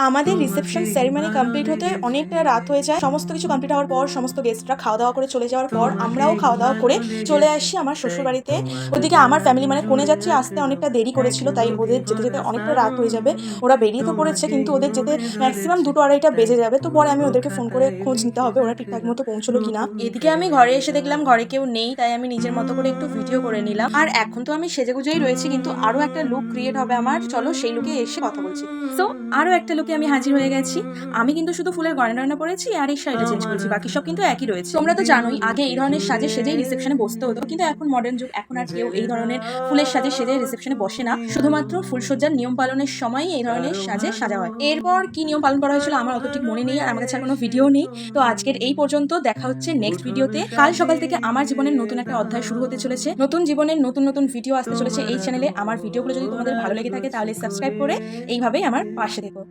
আমাদের reception ceremony complete হতে অনেকটা রাত হয়ে যায়। সমস্ত কিছু কমপ্লিট হওয়ার পর সমস্ত গেস্টরা খাওয়া দাওয়া করে চলে যাওয়ার পর আমরাও খাওয়া দাওয়া করে চলে আসি আমার শ্বশুরবাড়িতে। ওদিকে আমার ফ্যামিলি মানে কনে যাত্রী আসতে অনেকটা দেরি করেছিল, তাই ওদের যেতে যেতে অনেকটা রাত হয়ে যাবে। ওরা বেরিয়ে তো পড়েছে, কিন্তু ওদের যেতে ম্যাক্সিমাম 2-2:30 বেজে যাবে। তো পরে আমি ওদেরকে ফোন করে খোঁজ নিতে হবে ওরা ঠিকঠাক মতো পৌঁছলো কিনা। এদিকে আমি ঘরে এসে দেখলাম ঘরে কেউ নেই, তাই আমি নিজের মতো করে একটু ভিডিও করে নিলাম। আর এখন তো আমি সেজেগুজেই রয়েছি, কিন্তু আরো একটা লুক ক্রিয়েট হবে আমার। চলো সেই লুকে এসে কথা বলছি। সো আরো একটা লুকে আমি হাজির হয়ে গেছি। আমি কিন্তু শুধু ফুলের গয়না পরেছি আর এই শাড়িটা চেঞ্জ করেছি, বাকি সব কিন্তু একই রয়েছে। তোমরা তো জানোই আগে এই ধরনের সাজে সেজেই রিসেপশনে বসতে হতো, কিন্তু এখন মডার্ন যুগ, এখন আর কেউ এই ধরনের ফুলের সাজে সেজে রিসেপশনে বসে না। শুধুমাত্র ফুলসজ্জার নিয়ম পালনের সময় এই ধরনের সাজে সাজা হয়। এরপর কি নিয়ম পালন করা হয়েছিল আমার অত ঠিক মনে নেই, আর আমার কাছে আর কোনো ভিডিও নেই। তো আজকের এই পর্যন্ত, দেখা হচ্ছে নেক্সট ভিডিওতে। কাল সকাল থেকে আমার জীবনের নতুন একটা অধ্যায় শুরু হতে চলেছে। নতুন জীবনের নতুন নতুন ভিডিও আসতে চলেছে এই চ্যানেলে। আমার ভিডিওগুলো যদি তোমাদের ভালো লেগে থাকে তাহলে সাবস্ক্রাইব করে এইভাবেই আমার পাশে থেকো।